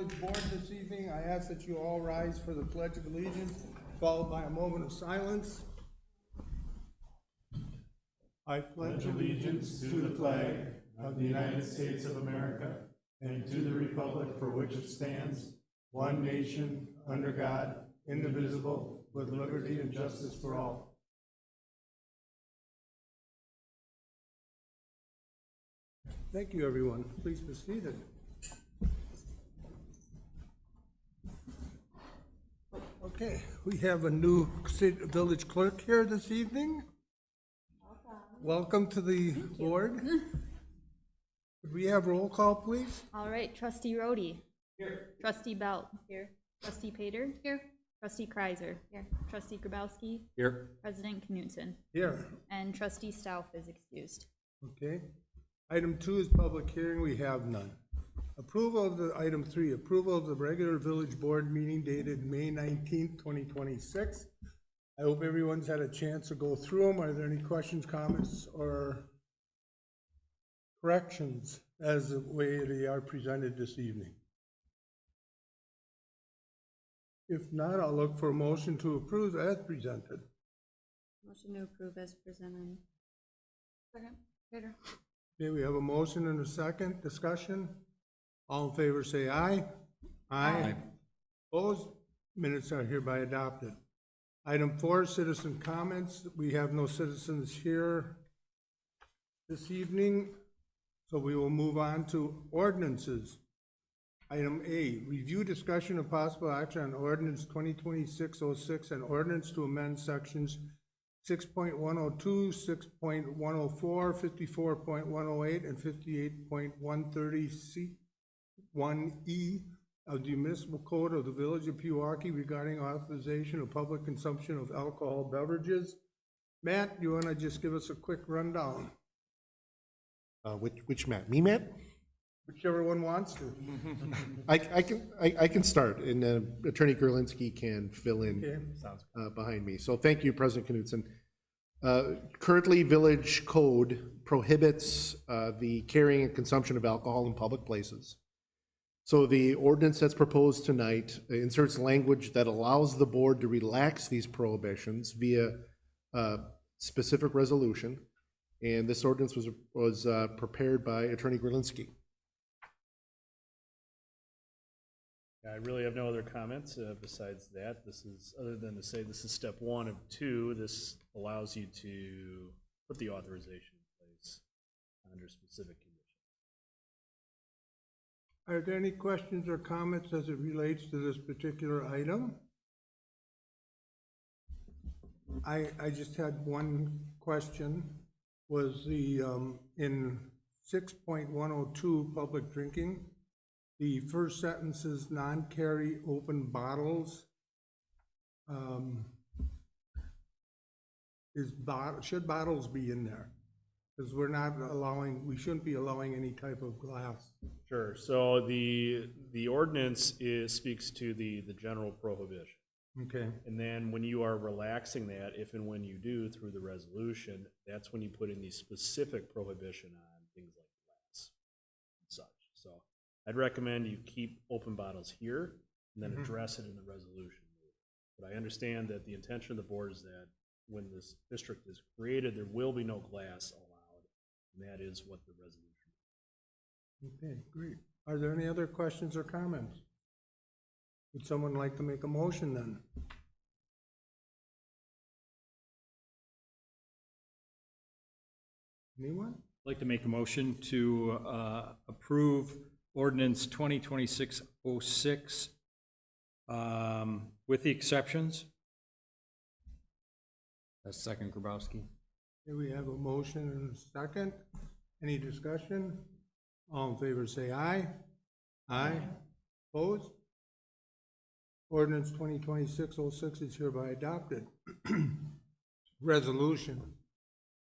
Village Board this evening. I ask that you all rise for the Pledge of Allegiance, followed by a moment of silence. I pledge Allegiance to the flag of the United States of America and to the republic for which it stands, one nation, under God, indivisible, with liberty and justice for all. Thank you, everyone. Please be seated. Okay, we have a new village clerk here this evening. Welcome to the board. Could we have roll call, please? All right, Trustee Rhodey. Here. Trustee Belt. Here. Trustee Pater. Here. Trustee Kreiser. Here. Trustee Grabowski. Here. President Knutson. Here. And Trustee Stauff is excused. Okay. Item 2 is public hearing. We have none. Approval of the item 3, approval of the regular village board meeting dated May 19th, 2026. I hope everyone's had a chance to go through them. Are there any questions, comments, or corrections as the way they are presented this evening? If not, I'll look for a motion to approve as presented. Motion to approve as presented. Second. Pater. Okay, we have a motion and a second. Discussion. All in favor say aye. Aye. Opposed? Minutes are hereby adopted. Item 4, citizen comments. We have no citizens here this evening, so we will move on to ordinances. Item A, review, discussion, of possible action on ordinance 2026-06 and ordinance to amend sections 6.102, 6.104, 54.108, and 58.130 C1E of the Municipal Code of the Village of Pewaukee regarding authorization of public consumption of alcohol beverages. Matt, you want to just give us a quick rundown? Which Matt? Me, Matt? Whichever one wants to. I can start, and Attorney Gerlinski can fill in Okay. behind me. So thank you, President Knutson. Currently, Village Code prohibits the carrying and consumption of alcohol in public places. So the ordinance that's proposed tonight inserts language that allows the board to relax these prohibitions via specific resolution, and this ordinance was prepared by Attorney Gerlinski. I really have no other comments besides that. This is, other than to say this is step 1 of 2, this allows you to put the authorization in place under specific conditions. Are there any questions or comments as it relates to this particular item? I just had one question. Was the, in 6.102, public drinking, the first sentence is non-carry open bottles. Should bottles be in there? Because we're not allowing, we shouldn't be allowing any type of glass. Sure. So the ordinance speaks to the general prohibition. Okay. And then when you are relaxing that, if and when you do through the resolution, that's when you put in the specific prohibition on things like glass and such. So I'd recommend you keep open bottles here and then address it in the resolution. But I understand that the intention of the board is that when this district is created, there will be no glass allowed, and that is what the resolution is. Okay, great. Are there any other questions or comments? Would someone like to make a motion then? Anyone? I'd like to make a motion to approve ordinance 2026-06 with the exceptions. That's second Grabowski. Here we have a motion and a second. Any discussion? All in favor say aye. Aye. Opposed? Ordinance 2026-06 is hereby adopted. Resolution.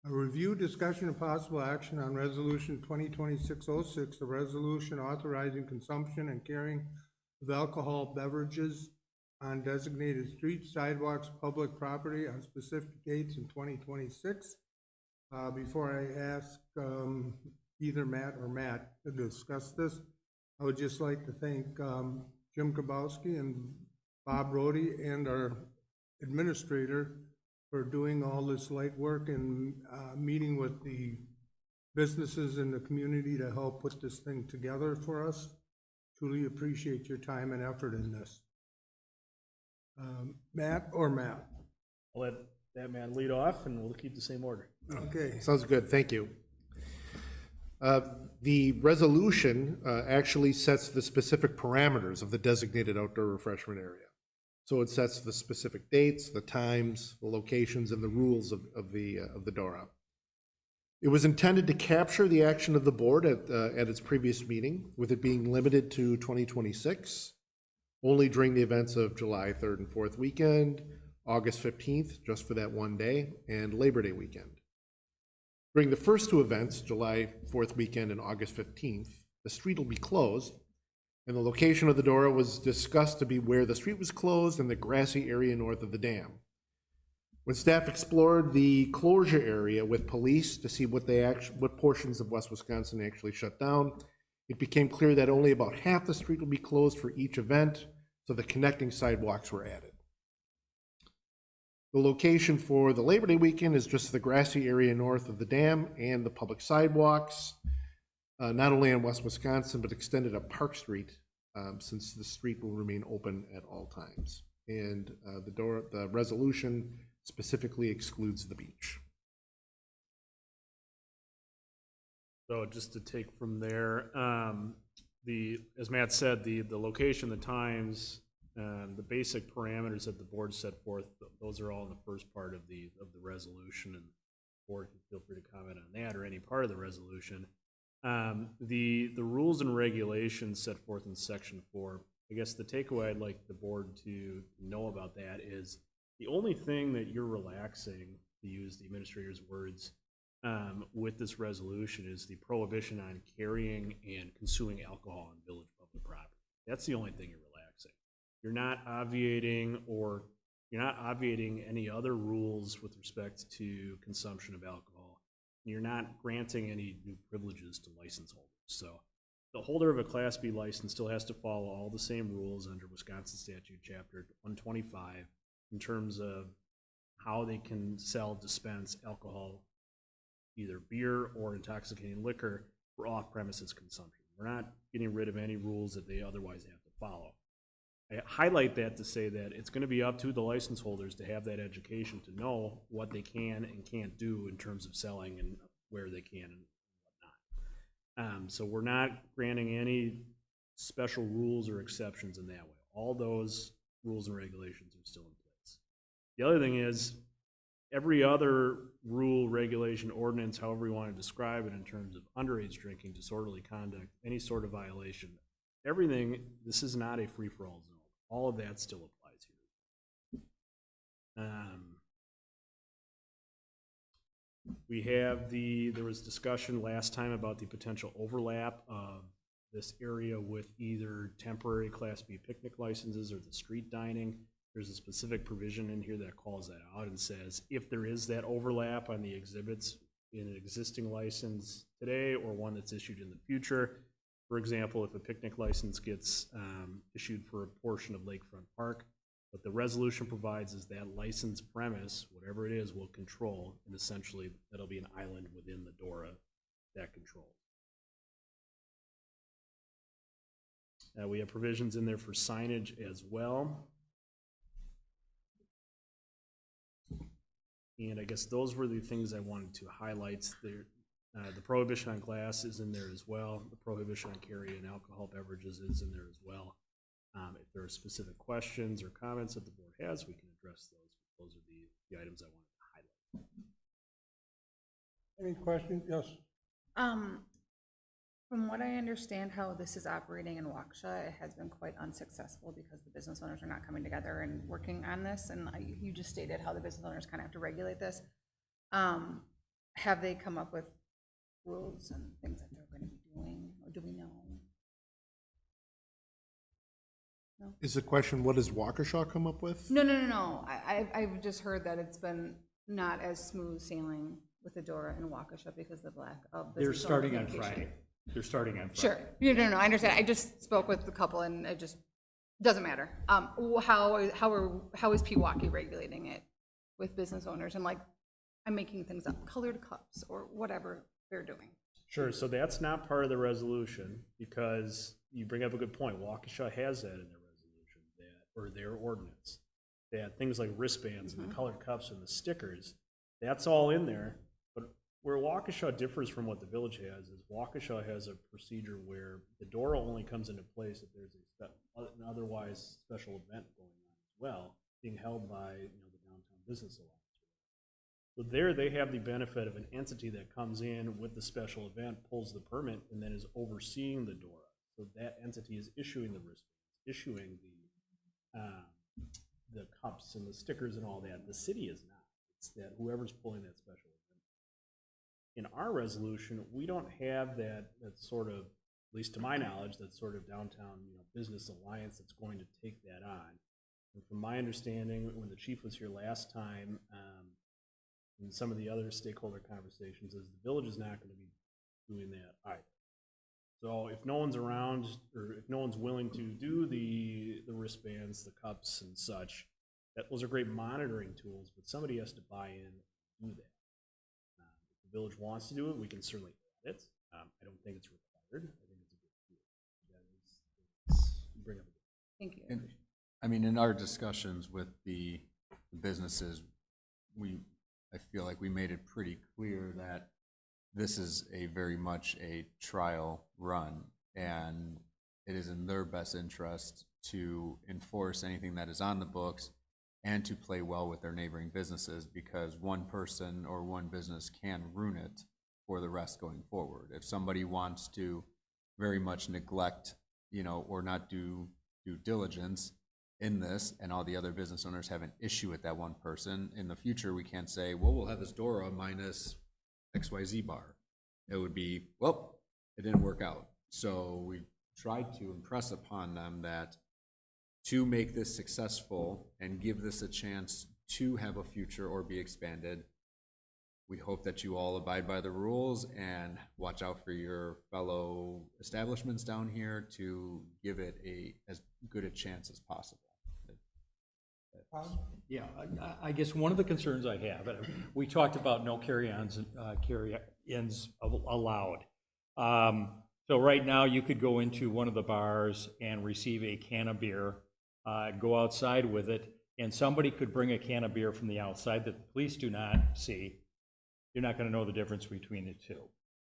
A review, discussion, and possible action on Resolution 2026-06, a resolution authorizing consumption and carrying of alcohol beverages on designated streets, sidewalks, public property on specific dates in 2026. Before I ask either Matt or Matt to discuss this, I would just like to thank Jim Grabowski and Bob Rhodey and our administrator for doing all this light work and meeting with the businesses in the community to help put this thing together for us. Truly appreciate your time and effort in this. Matt? I'll let that man lead off, and we'll keep the same order. Okay. Sounds good, thank you. The resolution actually sets the specific parameters of the designated outdoor refreshment area. So it sets the specific dates, the times, the locations, and the rules of the DORA. It was intended to capture the action of the board at its previous meeting, with it being limited to 2026, only during the events of July 3rd and 4th weekend, August 15th, just for that one day, and Labor Day weekend. During the first two events, July 4th weekend and August 15th, the street will be closed, and the location of the DORA was discussed to be where the street was closed and the grassy area north of the dam. When staff explored the closure area with police to see what portions of West Wisconsin actually shut down, it became clear that only about half the street will be closed for each event, so the connecting sidewalks were added. The location for the Labor Day weekend is just the grassy area north of the dam and the public sidewalks, not only on West Wisconsin, but extended up Park Street, since the street will remain open at all times. And the resolution specifically excludes the beach. So just to take from there, as Matt said, the location, the times, the basic parameters that the board set forth, those are all in the first part of the resolution, and the board can feel free to comment on that or any part of the resolution. The rules and regulations set forth in section 4, I guess the takeaway I'd like the board to know about that is the only thing that you're relaxing, to use the administrator's words, with this resolution is the prohibition on carrying and consuming alcohol on village public property. That's the only thing you're relaxing. You're not obviating any other rules with respect to consumption of alcohol. You're not granting any new privileges to license holders. So the holder of a Class B license still has to follow all the same rules under Wisconsin Statute Chapter 125 in terms of how they can sell, dispense alcohol, either beer or intoxicating liquor, for off-premises consumption. We're not getting rid of any rules that they otherwise have to follow. I highlight that to say that it's going to be up to the license holders to have that education to know what they can and can't do in terms of selling and where they can and whatnot. So we're not granting any special rules or exceptions in that way. All those rules and regulations are still in place. The other thing is, every other rule, regulation, ordinance, however you want to describe it in terms of underage drinking, disorderly conduct, any sort of violation, everything, this is not a free-for-all zone. All of that still applies here. There was discussion last time about the potential overlap of this area with either temporary Class B picnic licenses or the street dining. There's a specific provision in here that calls that out and says if there is that overlap on the exhibits in an existing license today or one that's issued in the future, for example, if a picnic license gets issued for a portion of Lakefront Park, what the resolution provides is that license premise, whatever it is, will control, and essentially that'll be an island within the DORA that controls. We have provisions in there for signage as well. And I guess those were the things I wanted to highlight. The prohibition on glass is in there as well. The prohibition on carrying alcohol beverages is in there as well. If there are specific questions or comments that the board has, we can address those. Those are the items I wanted to highlight. Any questions? Yes. From what I understand how this is operating in Waukesha, it has been quite unsuccessful because the business owners are not coming together and working on this. And you just stated how the business owners kind of have to regulate this. Have they come up with rules and things that they're going to be doing, or do we know? No? Is the question, what does Waukesha come up with? No. I've just heard that it's been not as smooth sailing with the DORA in Waukesha because of the lack of business They're starting owner on communication. Friday. They're starting on Friday. Sure, you don't know, I understand, I just spoke with the couple and it just, doesn't matter. How is Pewaukee regulating it with business owners and like, I'm making things up, colored cups or whatever they're doing? Sure, so that's not part of the resolution, because you bring up a good point. Waukesha has that in their resolution, or their ordinance. That things like wristbands and the colored cups and the stickers, that's all in there. But where Waukesha differs from what the village has is Waukesha has a procedure where the door only comes into place if there's an otherwise special event going on as well, being held by the Downtown Business Alliance. So there, they have the benefit of an entity that comes in with the special event, pulls the permit, and then is overseeing the DORA. So that entity is issuing the wristbands, issuing the cups and the stickers and all that. The city is not. It's that whoever's pulling that special event. In our resolution, we don't have that sort of, at least to my knowledge, that sort of downtown business alliance that's going to take that on. And from my understanding, when the chief was here last time, and some of the other stakeholder conversations, is the village is not going to be doing that either. So if no one's around, or if no one's willing to do the wristbands, the cups and such, those are great monitoring tools, but somebody has to buy in and do that. If the village wants to do it, we can certainly add it. I don't think it's required. I think it's a good tool. You bring up a good. Thank you. And, I mean, in our discussions with the businesses, I feel like we made it pretty clear that this is very much a trial run, and it is in their best interest to enforce anything that is on the books and to play well with their neighboring businesses, because one person or one business can ruin it for the rest going forward. If somebody wants to very much neglect, or not do due diligence in this, and all the other business owners have an issue with that one person, in the future we can't say, well, we'll have this DORA minus XYZ bar. It would be, well, it didn't work out. So we tried to impress upon them that to make this successful and give this a chance to have a future or be expanded, we hope that you all abide by the rules and watch out for your fellow establishments down here to give it as good a chance as possible. Yeah, I guess one of the concerns I have, and we talked about no carry-ons, carry-ins allowed. So right now, you could go into one of the bars and receive a can of beer, go outside with it, and somebody could bring a can of beer from the outside that the police do not see. You're not going to know the difference between the two.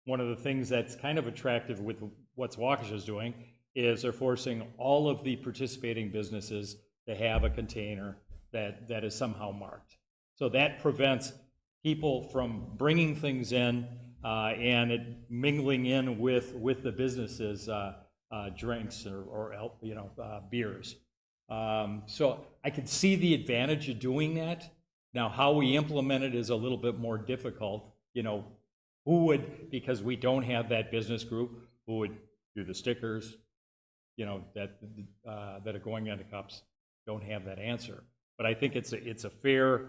One of the things that's kind of attractive with what Waukesha is doing is they're forcing all of the participating businesses to have a container that is somehow marked. So that prevents people from bringing things in and it mingling in with the businesses' drinks or beers. So I could see the advantage of doing that. Now, how we implement it is a little bit more difficult. Who would, because we don't have that business group, who would do the stickers, that are going into cups, don't have that answer. But I think it's a fair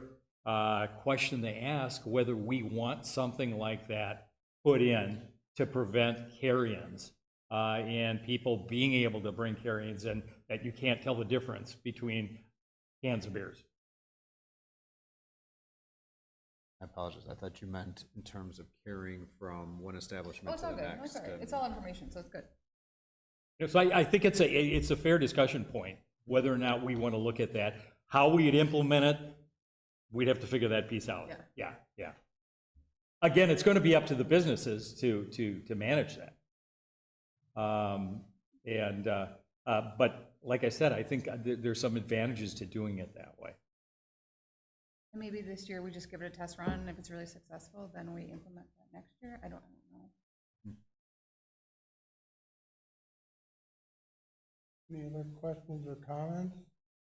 question to ask whether we want something like that put in to prevent carry-ins and people being able to bring carry-ins in that you can't tell the difference between cans of beers. I apologize. I thought you meant in terms of carrying from one establishment It's to all the good, next. it's all right, it's all information, so it's good. So I think it's a fair discussion point, whether or not we want to look at that. How we'd implement it, we'd have to figure that piece out. Yeah. Again, it's going to be up to the businesses to manage that. But like I said, I think there's some advantages to doing it that way. And maybe this year we just give it a test run, and if it's really successful, then we implement that next year. I don't know. Any other questions or comments?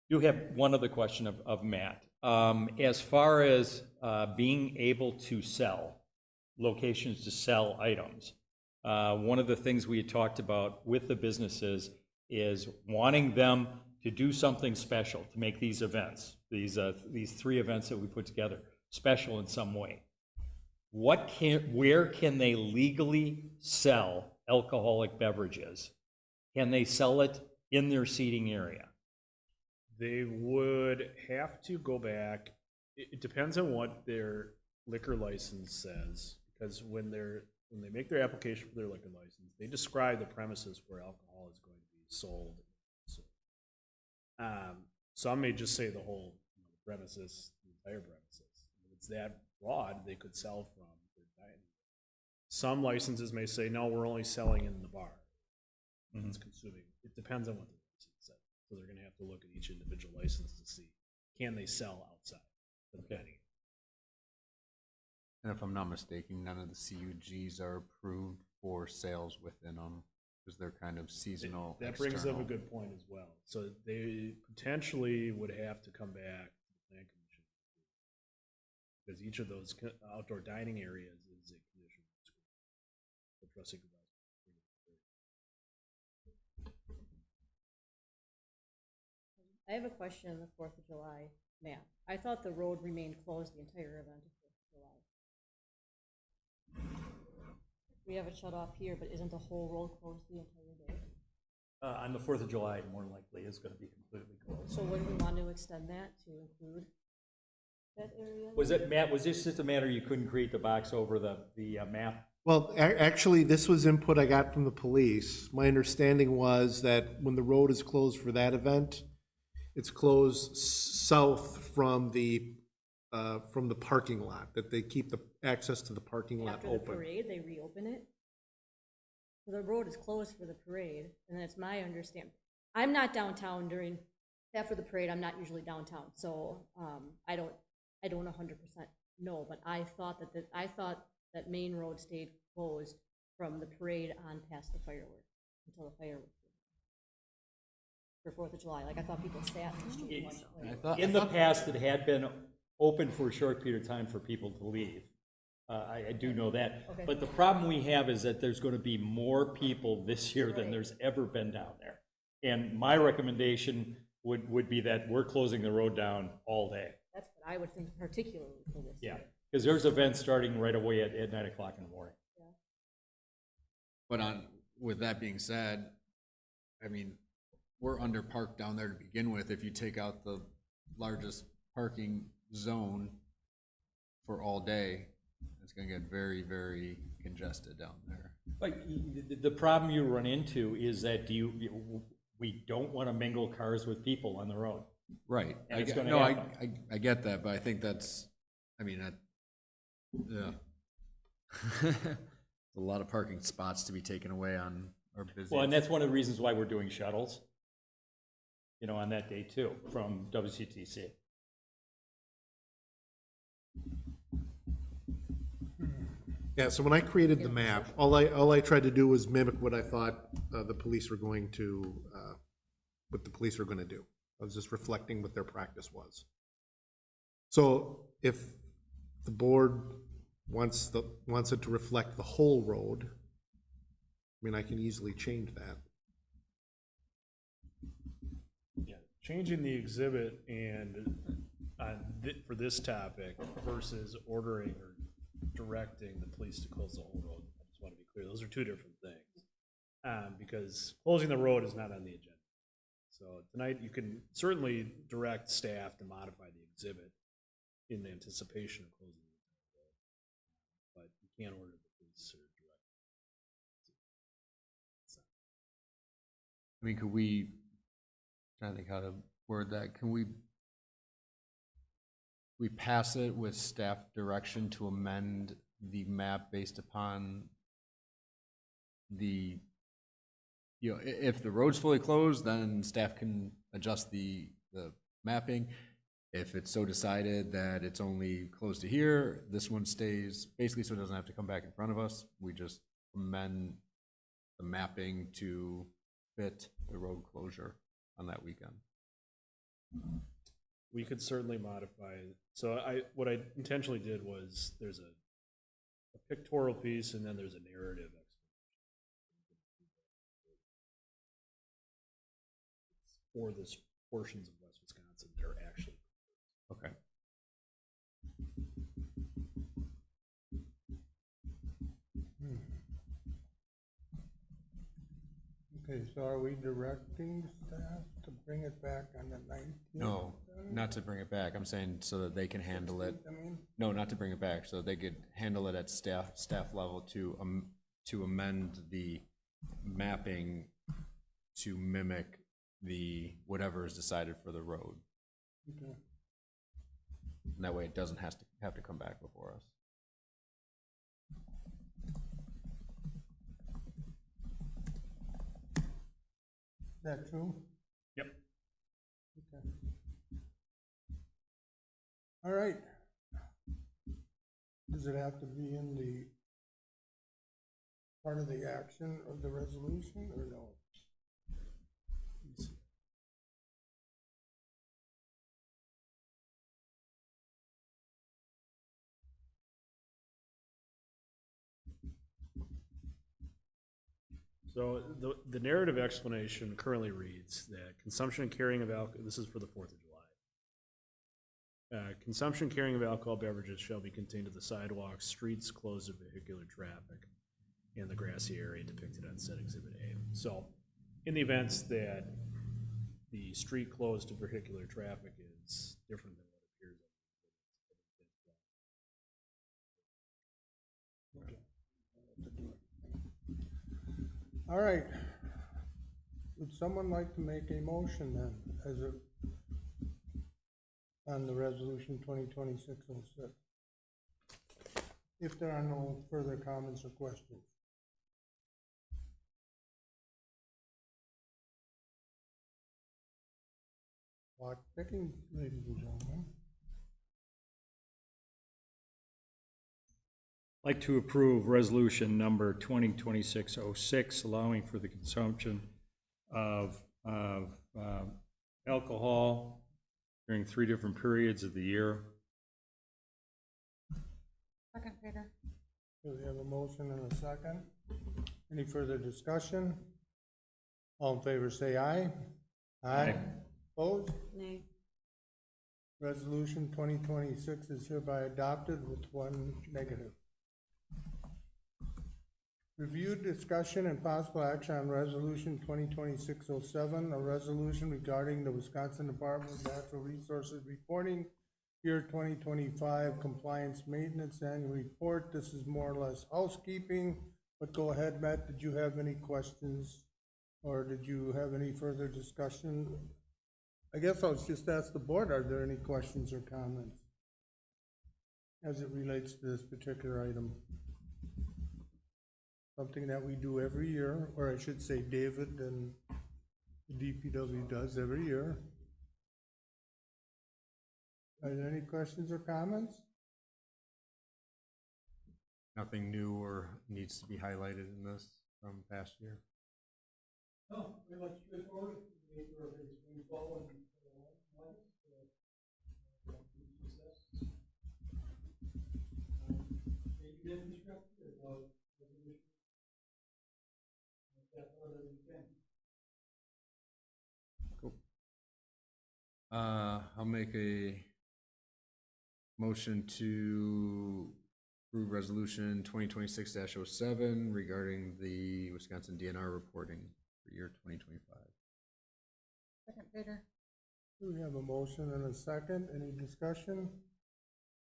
You have one other question of Matt. As far as being able to sell, locations to sell items, one of the things we had talked about with the businesses is wanting them to do something special to make these events, these 3 events that we put together, special in some way. Where can they legally sell alcoholic beverages, can they sell it in their seating area? They would have to go back, it depends on what their liquor license says, because when they make their application for their liquor license, they describe the premises where alcohol is going to be sold. Some may just say the whole premises, the entire premises. If it's that broad, they could sell from their dining. Some licenses may say, no, we're only selling in the bar. It's consuming. It depends on what the license says. So they're gonna have to look at each individual license to see, can they sell outside of the dining? And if I'm not mistaken, none of the CUGs are approved for sales within them, because they're kind of seasonal. That brings up a external. good point as well. So they potentially would have to come back to the plan commission. Because each of those outdoor dining areas is a conditional use. So Trustee Grabowski. I have a question on the Fourth of July map. I thought the road remained closed the entire event of Fourth of July. We have it shut off here, but isn't the whole road closed the entire day? On the 4th of July, more than likely, is going to be completely closed. So wouldn't we want to extend that to include that area? Was it, Matt, was this just a matter you couldn't create the box over the map? Well, actually, this was input I got from the police. My understanding was that when the road is closed for that event, it's closed south from the parking lot, that they keep the access to the parking lot After the open. parade, they reopen it? So the road is closed for the parade, and that's my understanding. I'm not downtown after the parade, I'm not usually downtown, so, I don't 100% know, but I thought that Main Road stayed closed from the parade on past the fireworks, until the fireworks. For 4th of July, like I thought people sat in the street and watched it. In the past, it had been open for a short period of time for people to leave. I do know that. Okay. But the problem we have is that there's going to be more people this year than Right. there's ever been down there. And my recommendation would be that we're closing the road down all day. That's what I would think particularly for this. Yeah, year. because there's events starting right away at 9 o'clock in the morning. But with that being said, I mean, we're underparked down there to begin with. If you take out the largest parking zone for all day, it's gonna get very, very congested down there. But the problem you run into is that we don't want to mingle cars with people on the road. Right. And it's gonna No, happen. I get that, but I think that's, I mean, yeah. A lot of parking spots to be taken away on our busy. Well, and that's one of the reasons why we're doing shuttles, on that day too, from WCTC. Yeah, so when I created the map, all I tried to do was mimic what I thought the police were going to, do. I was just reflecting what their practice was. So if the board wants it to reflect the whole road, I mean, I can easily change that. Yeah, changing the exhibit and for this topic versus ordering or directing the police to close the whole road. I just want to be clear, those are two different things. Because closing the road is not on the agenda. So tonight, you can certainly direct staff to modify the exhibit in anticipation of closing the entire road. But you can't order the police or direct. I mean, could we, trying to think how to word that, can we pass it with staff direction to amend the map based upon the, if the road's fully closed, then staff can adjust the mapping. If it's so decided that it's only closed to here, this one stays, basically so it doesn't have to come back in front of us, we just amend the mapping to fit the road closure on that weekend. We could certainly modify. So what I intentionally did was there's a pictorial piece and then there's a narrative explanation for this portions of West Wisconsin that are actually. Okay. Okay, so are we directing staff to bring it back on the 19th? No, not to bring it back. I'm saying so that they can handle it. I mean, No, not to bring it back, so they could handle it at staff level to amend the mapping to mimic the, whatever is decided for the road. okay. And that way it doesn't have to come back before us. Is that true? Yep. Okay. All right. Does it have to be in the part of the action of the resolution or no? So the narrative explanation currently reads that consumption and carrying of alcohol, this is for the 4th of July. Consumption carrying of alcohol beverages shall be contained to the sidewalks, streets closed to vehicular traffic, and the grassy area depicted on said Exhibit A. So in the events that the street closed to vehicular traffic is different than what appears on the All right. Would someone like to make a motion then, as a, on the resolution 2026-06? If there are no further comments or questions. Clock ticking, ladies and gentlemen. Like to approve resolution number 2026-06, allowing for the consumption of alcohol during 3 different periods of the year. Second, Peter. Do we have a motion and a second? Any further discussion? All in favor say aye. Aye. Opposed? Nay. Resolution 2026 is hereby adopted with 1 negative. Review, discussion, and possible action on Resolution 2026-07, a resolution regarding the Wisconsin Department of Natural Resources reporting year 2025 compliance maintenance annual report. This is more or less housekeeping, but go ahead, Matt. Did you have any questions or did you have any further discussion? I guess I'll just ask the board, are there any questions or comments as it relates to this particular item? Something that we do every year, or I should say David and the DPW does every year. Are there any questions or comments? Nothing new or needs to be highlighted in this from past year? No, pretty much straightforward. Cool. I'll make a motion to approve resolution 2026-07 regarding the Wisconsin DNR reporting for year 2025. Second, Peter. Do we have a motion and a second? Any discussion?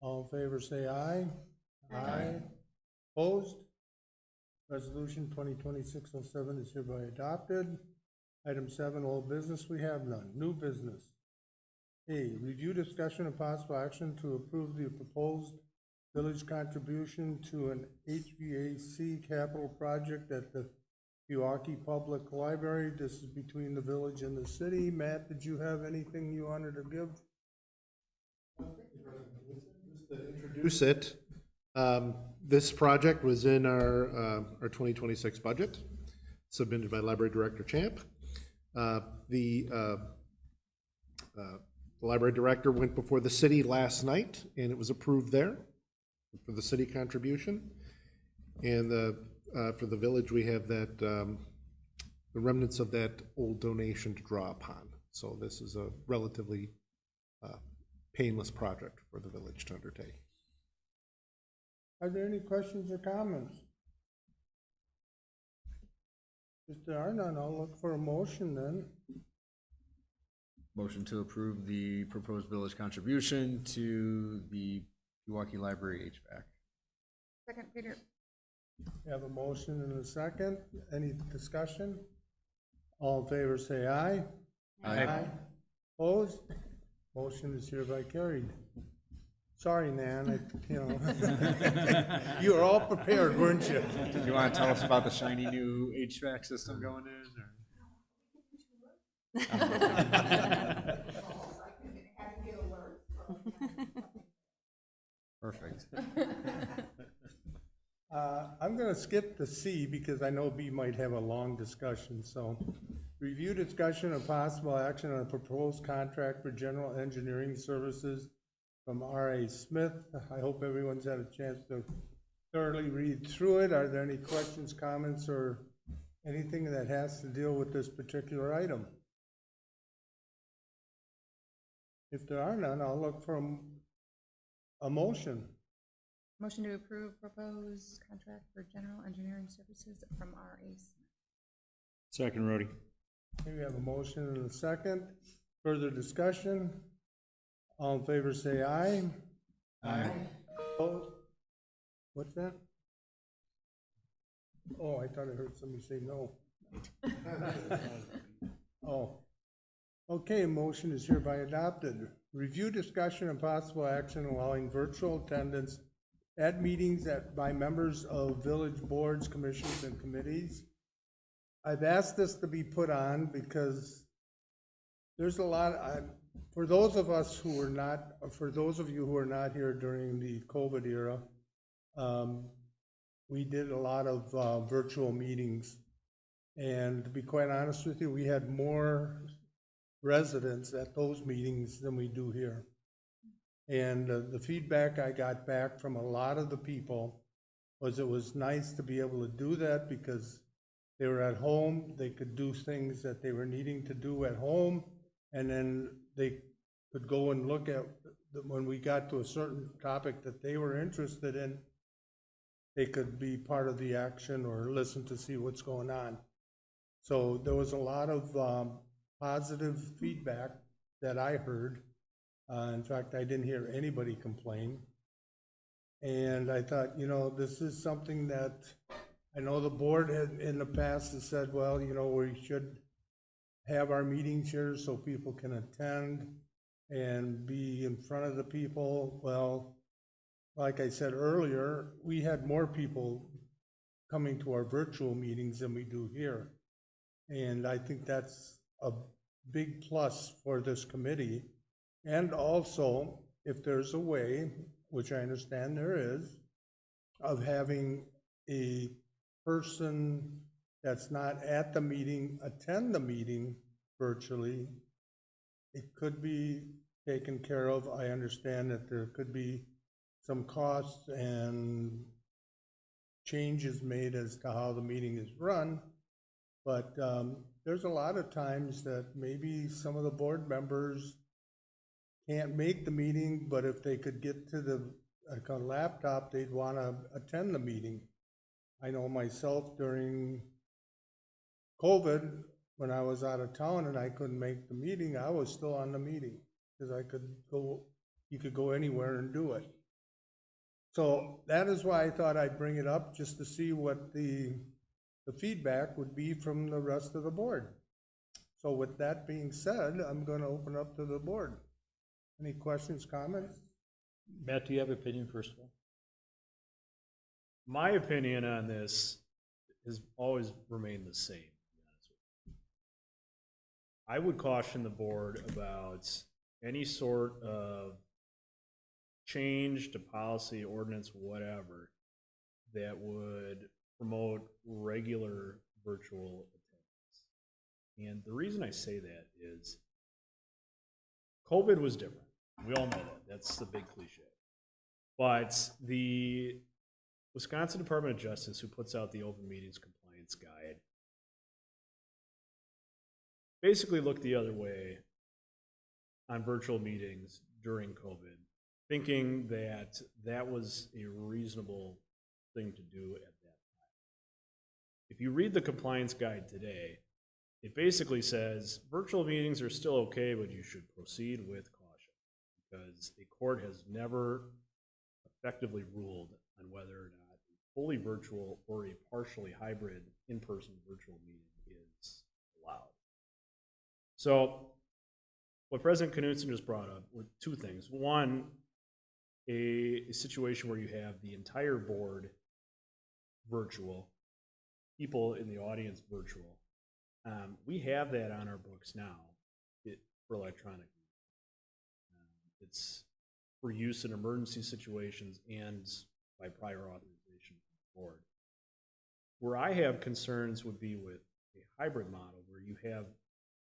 All in favor say aye. Aye. Opposed? Resolution 2026-07 is hereby adopted. Item 7, old business, we have none. New business. A, review, discussion, and possible action to approve the proposed village contribution to an HVAC capital project at the Pewaukee Public Library. This is between the village and the city. Matt, did you have anything you wanted to give? Just to introduce it, this project was in our 2026 budget, submitted by Library Director Champ. The Library Director went before the city last night, and it was approved there for the city contribution. And for the village, we have that, the remnants of that old donation to draw upon. So this is a relatively painless project for the village to undertake. Are there any questions or comments? If there are none, I'll look for a motion then. Motion to approve the proposed village contribution to the Pewaukee Library HVAC. Second, Peter. We have a motion and a second. Any discussion? All in favor, say aye. Aye. Opposed? Motion is hereby carried. Sorry, Nan, you were all prepared, weren't you? Do you want to tell us about the shiny new HVAC system going in, or? Perfect. I'm gonna skip the C because I know B might have a long discussion, so. Review discussion of possible action on a proposed contract for general engineering services from R.A. Smith. I hope everyone's had a chance to thoroughly read through it. Are there any questions, comments, or anything that has to deal with this particular item? If there are none, I'll look for a motion. Motion to approve proposed contract for general engineering services from R.A. Smith. Second, Rhodey. Okay, we have a motion and a second. Further discussion? All in favor say aye. Aye. Opposed? What's that? Oh, I thought I heard somebody say no. Oh. Okay, motion is hereby adopted. Review discussion and possible action allowing virtual attendance at meetings by members of village boards, commissions, and committees. I've asked this to be put on because there's a lot, for those of you who are not here during the COVID era, we did a lot of virtual meetings. And to be quite honest with you, we had more residents at those meetings than we do here. And the feedback I got back from a lot of the people was it was nice to be able to do that because they were at home, they could do things that they were needing to do at home, and then they could go and look at, when we got to a certain topic that they were interested in, they could be part of the action or listen to see what's going on. So there was a lot of positive feedback that I heard. In fact, I didn't hear anybody complain. And I thought, this is something that I know the board had in the past has said, well, we should have our meetings here so people can attend and be in front of the people. Well, like I said earlier, we had more people coming to our virtual meetings than we do here. And I think that's a big plus for this committee. And also, if there's a way, which I understand there is, of having a person that's not at the meeting attend the meeting virtually, it could be taken care of. I understand that there could be some costs and changes made as to how the meeting is run, but there's a lot of times that maybe some of the board members can't make the meeting, but if they could get to a laptop, they'd want to attend the meeting. I know myself during COVID, when I was out of town and I couldn't make the meeting, I was still on the meeting because you could go anywhere and do it. So that is why I thought I'd bring it up, just to see what the feedback would be from the rest of the board. So with that being said, I'm going to open up to the board. Any questions, comments? Matt, do you have an opinion first of all? My opinion on this has always remained the same, to be honest with you. I would caution the board about any sort of change to policy, ordinance, whatever, that would promote regular virtual attendance. And the reason I say that is COVID was different. We all know that. That's the big cliche. But the Wisconsin Department of Justice, who puts out the Open Meetings Compliance Guide, basically looked the other way on virtual meetings during COVID, thinking that that was a reasonable thing to do at that time. if you read the compliance guide today, it basically says virtual meetings are still okay, but you should proceed with caution, because a court has never effectively ruled on whether or not a fully virtual or a partially hybrid in-person virtual meeting is allowed. So what President Knudsen just brought up were two things. One, a situation where you have the entire board virtual, people in the audience virtual. We have that on our books now for electronic. It's for use in emergency situations and by prior authorization from the board. Where I have concerns would be with a hybrid model where you have,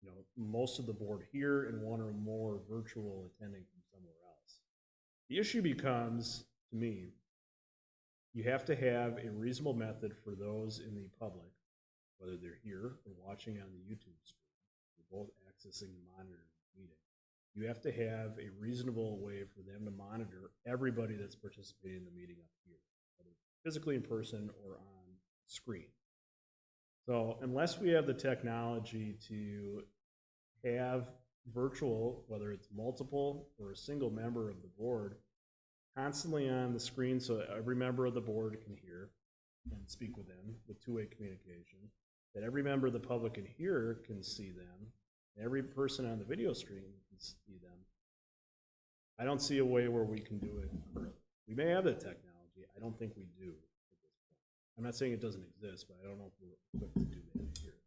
you know, most of the board here and one or more virtual attending from somewhere else. The issue becomes, to me, you have to have a reasonable method for those in the public, whether they're here or watching on the YouTube stream, they're both accessing the monitor meeting. You have to have a reasonable way for them to monitor everybody that's participating in the meeting up here, whether physically in person or on screen. So unless we have the technology to have virtual, whether it's multiple or a single member of the board, constantly on the screen so that every member of the board can hear and speak with them with two-way communication, that every member of the public in here can see them, and every person on the video stream can see them. I don't see a way where we can do it currently. We may have the technology. I don't think we do at this point. I'm not saying it doesn't exist, but I don't know if we're equipped to do that here.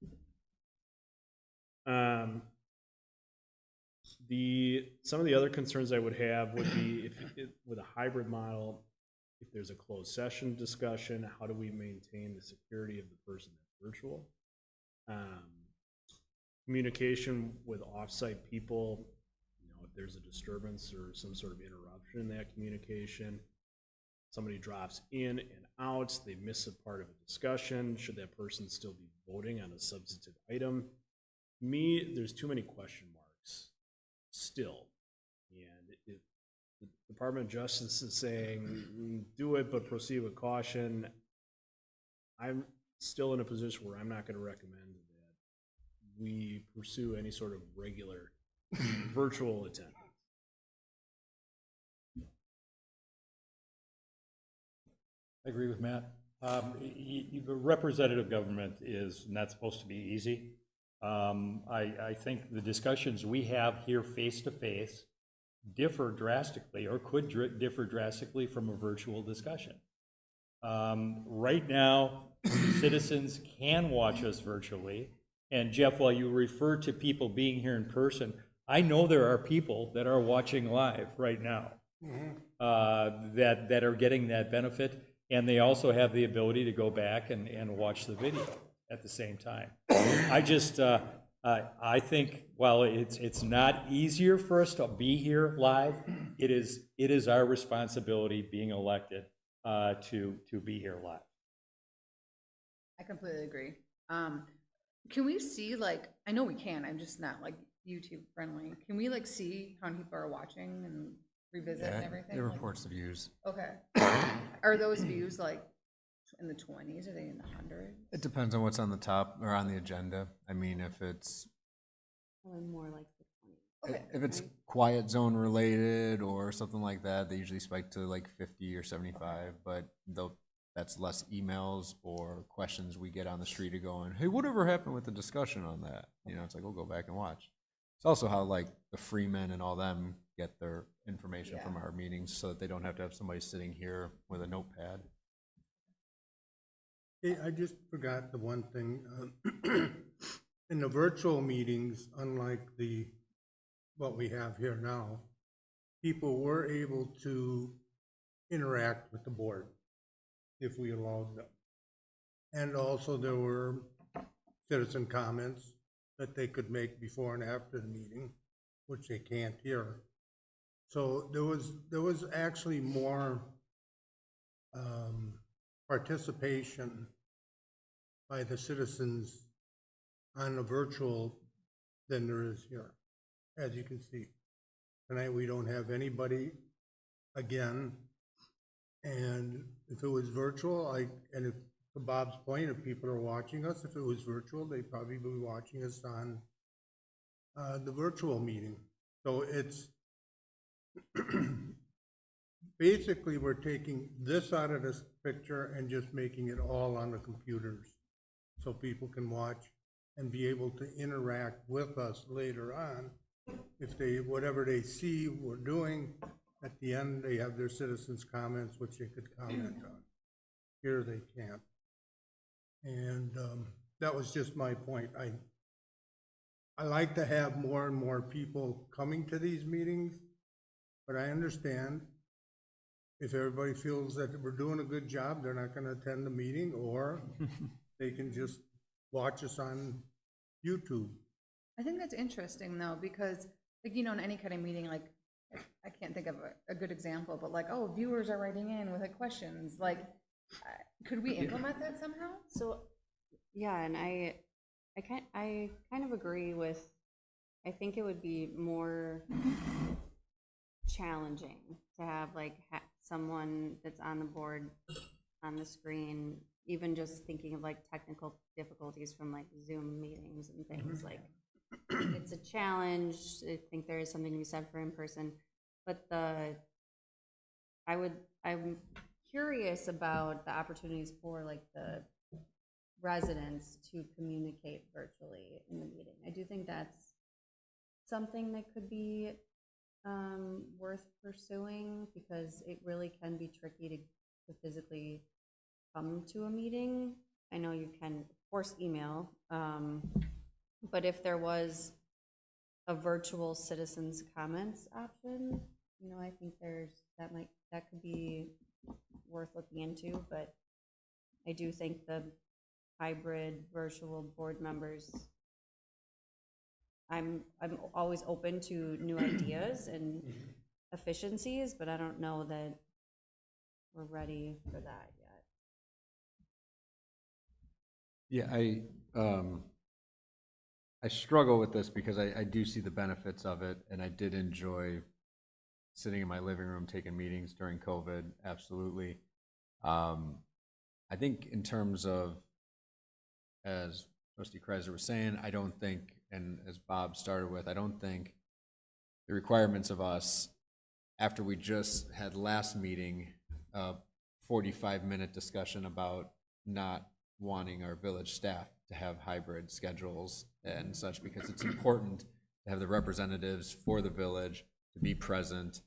Some of the other concerns I would have would be with a hybrid model, if there's a closed session discussion, how do we maintain the security of the person that's virtual? Communication with offsite people, you know, if there's a disturbance or some sort of interruption in that communication, somebody drops in and out, they miss a part of a discussion, should that person still be voting on a substantive item? To me, there's too many question marks still. And if the Department of Justice is saying, do it, but proceed with caution, I'm still in a position where I'm not going to recommend that we pursue any sort of regular virtual attendance. I agree with Matt. Representative government is not supposed to be easy. I think the discussions we have here face-to-face differ drastically, or could differ drastically from a virtual discussion. Right now, citizens can watch us virtually. And Jeff, while you refer to people being here in person, I know there are people that are watching live right now that are getting that benefit, and they also have the ability to go back and watch the video at the same time. I just, I think while it's not easier for us to be here live, it is our responsibility being elected to be here live. I completely agree. Can we see, like, I know we can, I'm just not like YouTube friendly. Can we like see how many people are watching and revisit and everything? It Like, reports the views. okay. Are those views like in the 20s? Are they in the hundreds? It depends on what's on the top or on the agenda. I mean, if it's Probably more like the 20. Okay. if it's quiet zone related or something like that, they usually spike to like 50 or 75, but that's less emails or questions we get on the street of going, hey, whatever happened with the discussion on that? You know, it's like, we'll go back and watch. It's also how like the Freemen and all them get their information from our meetings so that they don't have to have somebody sitting here with a notepad. Hey, I just forgot the one thing. In the virtual meetings, unlike what we have here now, people were able to interact with the board if we allowed them. And also there were citizen comments that they could make before and after the meeting, which they can't hear. So there was actually more participation by the citizens on the virtual than there is here, as you can see. Tonight we don't have anybody again. And if it was virtual, and if to Bob's point, if people are watching us, if it was virtual, they'd probably be watching us on the virtual meeting. So it's basically, we're taking this out of this picture and just making it all on the computers so people can watch and be able to interact with us later on. If they, whatever they see we're doing, at the end, they have their citizens' comments, which they could comment on. Here they can't. And that was just my point. I like to have more and more people coming to these meetings, but I understand if everybody feels that we're doing a good job, they're not gonna attend the meeting, or they can just watch us on YouTube. I think that's interesting though, because like, you know, in any kind of meeting, like, I can't think of a good example, but like, oh, viewers are writing in with like questions, like, could we implement that somehow? So, yeah, and I kind of agree with, I think it would be more challenging to have like someone that's on the board on the screen, even just thinking of like technical difficulties from like Zoom meetings and things like, it's a challenge. I think there is something to be said for in person, but I'm curious about the opportunities for like the residents to communicate virtually in the meeting. I do think that's something that could be worth pursuing, because it really can be tricky to physically come to a meeting. I know you can, of course, email, but if there was a virtual citizens comments option, you know, I think that could be worth looking into. But I do think the hybrid virtual board members, I'm always open to new ideas and efficiencies, but I don't know that we're ready for that yet. Yeah, I struggle with this because I do see the benefits of it, and I did enjoy sitting in my living room taking meetings during COVID, absolutely. I think in terms of, as Trustee Kreiser was saying, I don't think, and as Bob started with, I don't think the requirements of us, after we just had last meeting, 45-minute discussion about not wanting our village staff to have hybrid schedules and such, because it's important to have the representatives for the village to be present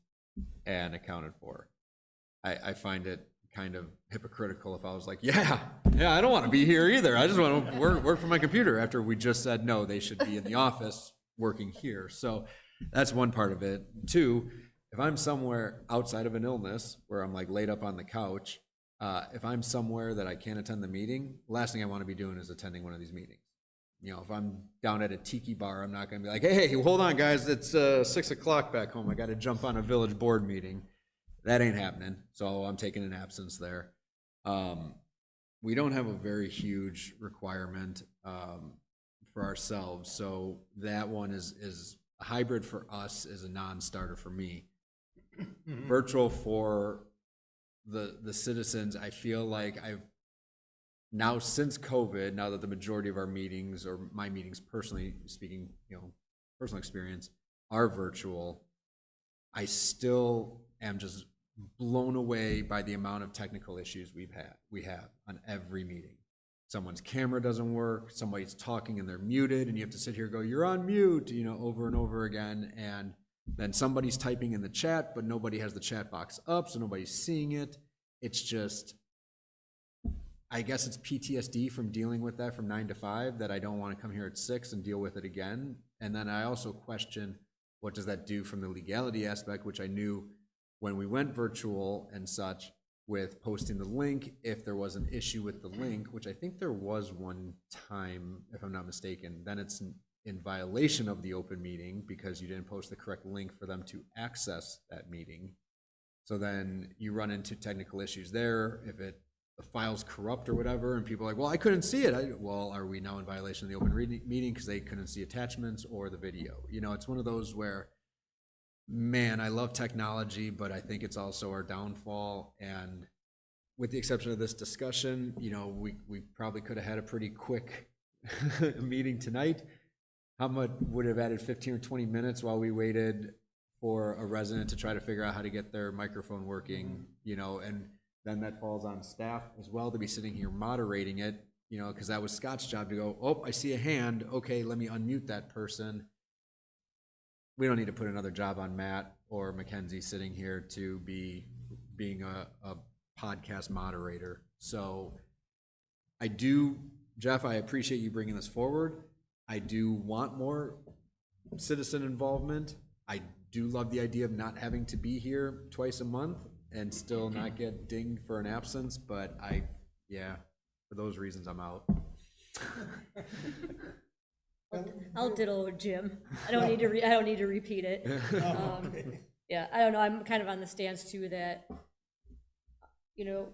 and accounted for. I find it kind of hypocritical if I was like, yeah, I don't want to be here either. I just want to work from my computer, after we just said, no, they should be in the office working here. So that's one part of it. Two, if I'm somewhere outside of an illness where I'm like laid up on the couch, if I'm somewhere that I can't attend the meeting, the last thing I want to be doing is attending one of these meetings. You know, if I'm down at a tiki bar, I'm not going to be like, hey, hold on, guys, it's 6 o'clock back home. I got to jump on a village board meeting. That ain't happening, so I'm taking an absence there. We don't have a very huge requirement for ourselves, so that one is a hybrid for us, is a non-starter for me. Virtual for the citizens, I feel like I've now, since COVID, now that the majority of our meetings, or my meetings personally speaking, you know, personal experience, are virtual, I still am just blown away by the amount of technical issues we have on every meeting. Someone's camera doesn't work, somebody's talking and they're muted, and you have to sit here and go, you're on mute, you know, over and over again. And then somebody's typing in the chat, but nobody has the chat box up, so nobody's seeing it. It's just, I guess it's PTSD from dealing with that from 9 to 5, that I don't want to come here at 6 and deal with it again. And then I also question, what does that do from the legality aspect, which I knew when we went virtual and such, with posting the link, if there was an issue with the link, which I think there was one time, if I'm not mistaken, then it's in violation of the open meeting because you didn't post the correct link for them to access that meeting. So then you run into technical issues there. If the file's corrupt or whatever, and people are like, well, I couldn't see it. Well, are we now in violation of the open meeting because they couldn't see attachments or the video? You know, it's one of those where, man, I love technology, but I think it's also our downfall. And with the exception of this discussion, you know, we probably could have had a pretty quick meeting tonight. How much would have added 15 or 20 minutes while we waited for a resident to try to figure out how to get their microphone working, you know, and then that falls on staff as well to be sitting here moderating it, you know, because that was Scott's job to go, oh, I see a hand, okay, let me unmute that person. We don't need to put another job on Matt or Mackenzie sitting here to be being a podcast moderator. So I do, Jeff, I appreciate you bringing this forward. I do want more citizen involvement. I do love the idea of not having to be here twice a month and still not get dinged for an absence, but yeah, for those reasons, I'm out. I'll ditto Jim. I don't need to repeat it. Yeah, I don't know, I'm kind of on the stance too that, you know,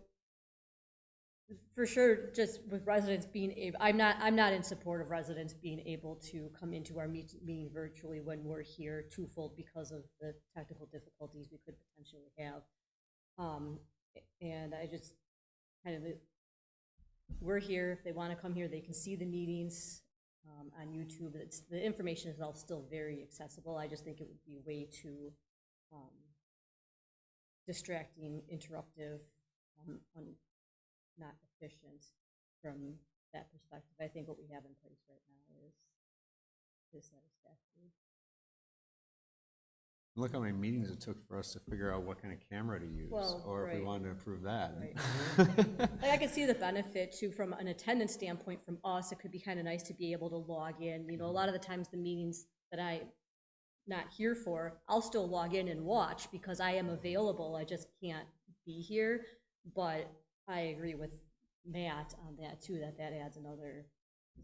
for sure, just with residents being able, I'm not in support of residents being able to come into our meeting virtually when we're here twofold because of the technical difficulties we could potentially have. And I just kind of, we're here, if they want to come here, they can see the meetings on YouTube. The information is all still very accessible. I just think it would be way too distracting, interruptive, not efficient from that perspective. I think what we have in place right now is satisfactory. Look how many meetings it took for us to figure out what kind of camera to use, Well, or if we right. wanted to improve that. Right. And I can see the benefit too, from an attendance standpoint from us. It could be kind of nice to be able to log in. You know, a lot of the times the meetings that I'm not here for, I'll still log in and watch because I am available. I just can't be here. But I agree with Matt on that too, that adds another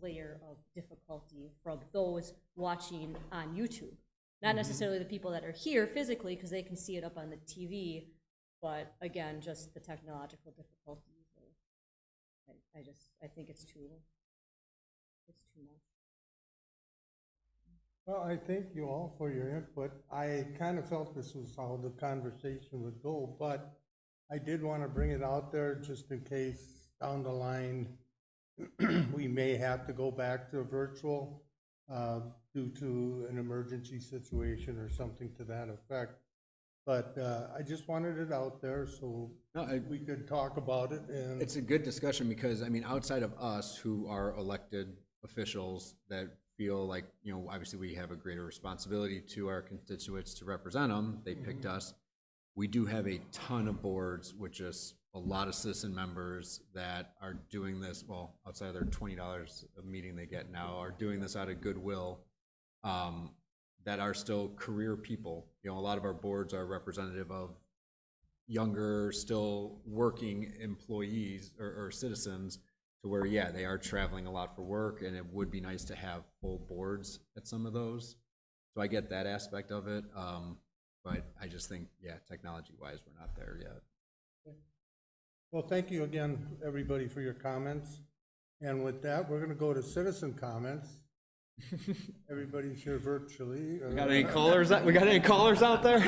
layer of difficulty from those watching on YouTube. Not necessarily the people that are here physically, because they can see it up on the TV, but again, just the technological difficulties. I think it's too much. Well, I thank you all for your input. I kind of felt this was how the conversation would go, but I did want to bring it out there just in case down the line we may have to go back to virtual due to an emergency situation or something to that effect. But I just wanted it out there so we could talk about it. And It's a good discussion because, I mean, outside of us who are elected officials that feel like, you know, obviously we have a greater responsibility to our constituents to represent them, they picked us. We do have a ton of boards with just a lot of citizen members that are doing this, well, outside of their $20 a meeting they get now, are doing this out of goodwill, that are still career people. You know, a lot of our boards are representative of younger, still working employees or citizens to where, yeah, they are traveling a lot for work, and it would be nice to have full boards at some of those. So I get that aspect of it. But I just think, yeah, technology-wise, we're not there yet. well, thank you again, everybody, for your comments. And with that, we're going to go to citizen comments. Everybody's here virtually. We got any callers? We got any callers out there?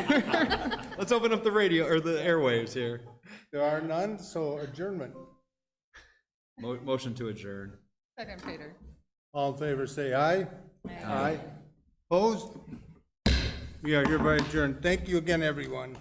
Let's open up the radio or the airwaves here. There are none, so adjournment. Motion to adjourn. Second, Peter. All in favor, say aye. Aye. Opposed? We are hereby adjourned. Thank you again, everyone.